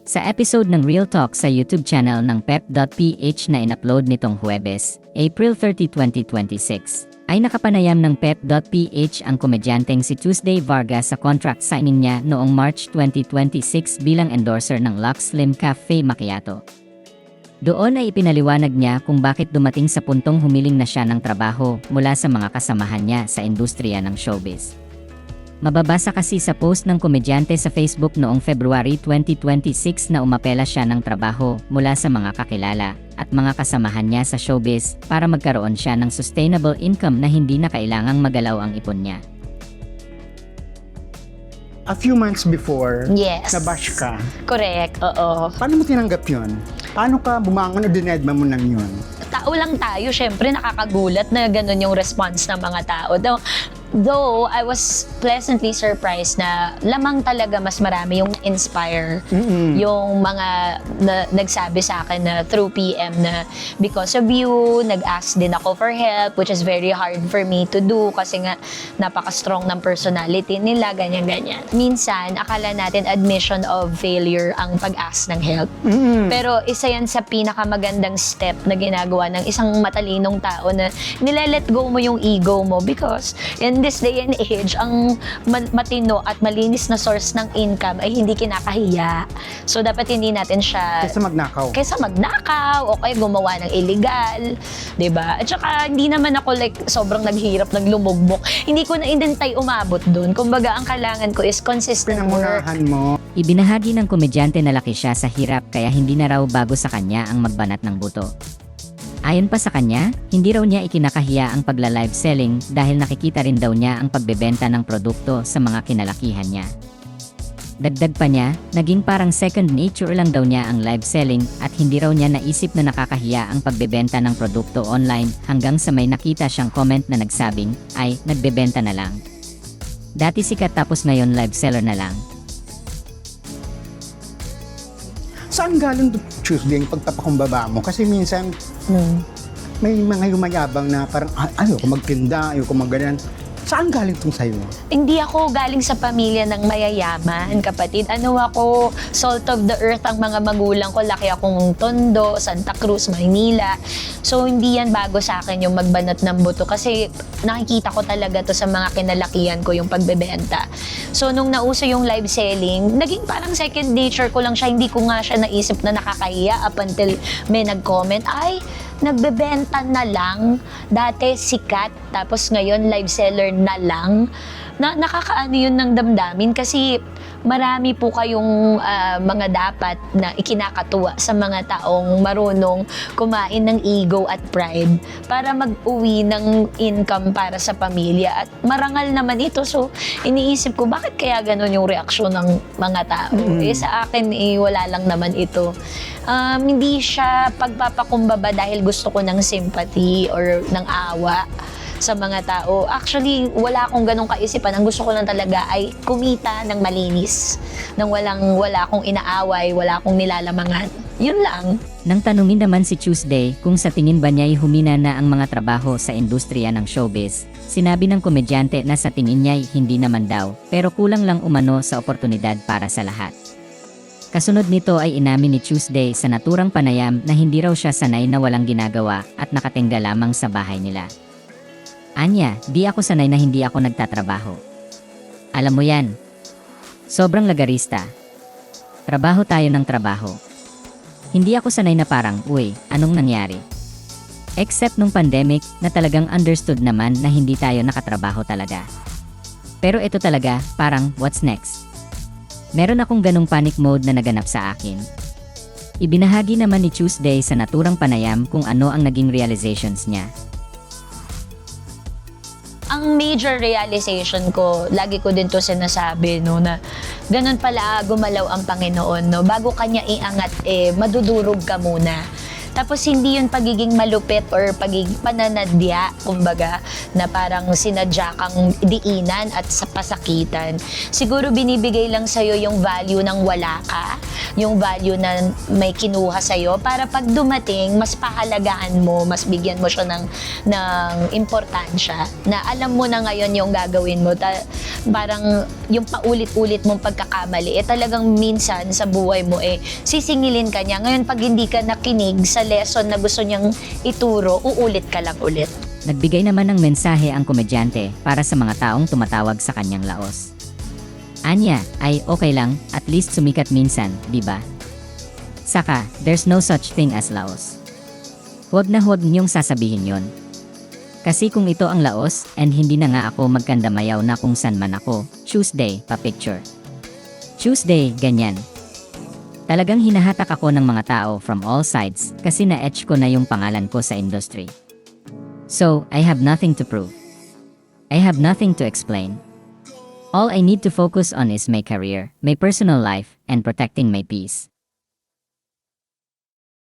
Sa episode ng Real Talk sa YouTube channel ng Pep.ph na in-upload nitong Huwebes, April 30, 2026, ay nakapanayam ng Pep.ph ang komedyanteng si Tuesday Vargas sa contract signing niya noong March 2026 bilang endorser ng Lux Slim Cafe Macchiato. Doon ay ipinaliwanag niya kung bakit dumating sa puntong humiling na siya ng trabaho mula sa mga kasamahan niya sa industriya ng showbiz. Mababasa kasi sa post ng komedyante sa Facebook noong February 2026 na umapela siya ng trabaho mula sa mga kakilala at mga kasamahan niya sa showbiz para magkaroon siya ng sustainable income na hindi na kailangang magalaw ang ipon niya. A few months before, Yes. nabash ka. Correct, oo. Paano mo tinanggap yun? Paano ka bumangon o dinedma mo lang yun? Tao lang tayo, syempre nakakagulat na ganun yung response ng mga tao. Though I was pleasantly surprised na lamang talaga mas marami yung inspire. Yung mga nagsabi sa akin na through PM na because of you, nag-ask din ako for help, which is very hard for me to do kasi nga napaka-strong ng personality nila, ganyan-ganyan. Minsan, akala natin admission of failure ang pag-ask ng help. Pero isa yan sa pinakamagandang step na ginagawa ng isang matalinong tao na nile-let go mo yung ego mo because in this day and age, ang matino at malinis na source ng income ay hindi kinakahiya. So, dapat hindi natin siya... Kaysa magnakaw o kaya gumawa ng illegal. 'Di ba? At saka, hindi naman ako like sobrang naghirap, naglumugbok. Hindi ko na indentay umabot dun. Kumbaga, ang kailangan ko is consistent work. Pinangunahan mo. Ibinahagi ng komedyante na laki siya sa hirap kaya hindi na raw bago sa kanya ang magbanat ng buto. Ayon pa sa kanya, hindi raw niya ikinakahiya ang pagla-live selling dahil nakikita rin daw niya ang pagbebenta ng produkto sa mga kinalakihan niya. Dagdag pa niya, naging parang second nature lang daw niya ang live selling at hindi raw niya naisip na nakakahiya ang pagbebenta ng produkto online hanggang sa may nakita siyang comment na nagsabing, ay, nagbebenta na lang. Dati sikat tapos ngayon live seller na lang. Saan galing Tuesday yung pagpapakumbaba mo? Kasi minsan, may mga yumayabang na parang, ayoko magtinda, ayoko magganyan. Saan galing itong sa'yo? Hindi ako galing sa pamilya ng mayayaman, kapatid. Ano ako, salt of the earth ang mga magulang ko. Laki akong Tondo, Santa Cruz, Maynila. So, hindi yan bago sa akin yung magbanat ng buto kasi nakikita ko talaga to sa mga kinalakihan ko yung pagbebenta. So, nung nauso yung live selling, naging parang second nature ko lang siya. Hindi ko nga siya naisip na nakakahiya up until may nag-comment, ay, nagbebenta na lang, dati sikat, tapos ngayon live seller na lang. Nakakaano yun ng damdamin kasi marami po kayong mga dapat na ikinakatuwa sa mga taong marunong kumain ng ego at pride para mag-uwi ng income para sa pamilya at marangal naman ito. So iniisip ko bakit kaya ganun yung reaksyon ng mga tao. Sa akin wala lang naman ito. Hindi siya pagpapakumbaba dahil gusto ko ng sympathy or ng awa sa mga tao. Actually, wala akong ganong kaisipan. Ang gusto ko lang talaga ay kumita ng malinis. Nang wala akong inaaway, wala akong nilalamangan. Yun lang. Nang tanungin naman si Tuesday kung sa tingin ba niya ay humina na ang mga trabaho sa industriya ng showbiz, sinabi ng komedyante na sa tingin niya ay hindi naman daw, pero kulang lang umano sa oportunidad para sa lahat. Kasunod nito ay inamin ni Tuesday sa naturang panayam na hindi raw siya sanay na walang ginagawa at nakatingga lamang sa bahay nila. Anya, di ako sanay na hindi ako nagtatrabaho. Alam mo yan. Sobrang lagarista. Trabaho tayo ng trabaho. Hindi ako sanay na parang, uy, anong nangyari? Except nung pandemic na talagang understood naman na hindi tayo nakatrabaho talaga. Pero ito talaga, parang, what's next? Meron akong ganong panic mode na naganap sa akin. Ibinahagi naman ni Tuesday sa naturang panayam kung ano ang naging realizations niya. Ang major realization ko, lagi ko din to sinasabi, no, na ganun pala gumalaw ang Panginoon, no, bago kanya iangat, madudurog ka muna. Tapos hindi yun pagiging malupit or pagiging pananadya, kumbaga, na parang sinadya kang diinan at sa pasakitan. Siguro binibigay lang sa'yo yung value ng wala ka, yung value na may kinuha sa'yo, para pag dumating, mas pahalagaan mo, mas bigyan mo siya ng importansya, na alam mo na ngayon yung gagawin mo. Parang yung paulit-ulit mong pagkakamali, talagang minsan sa buhay mo sisingilin ka niya. Ngayon, pag hindi ka nakinig sa lesson na gusto niyang ituro, uulit ka lang ulit. Nagbigay naman ng mensahe ang komedyante para sa mga taong tumatawag sa kanyang laos. Anya, ay okay lang, at least sumikat minsan, di ba? Saka, there's no such thing as laos. Huwag na huwag niyong sasabihin yon. Kasi kung ito ang laos, and hindi na nga ako magkandamayaw na kung san man ako, Tuesday, pa-picture. Tuesday, ganyan. Talagang hinahatak ako ng mga tao from all sides kasi na-etch ko na yung pangalan ko sa industry. So, I have nothing to prove. I have nothing to explain. All I need to focus on is my career, my personal life, and protecting my peace.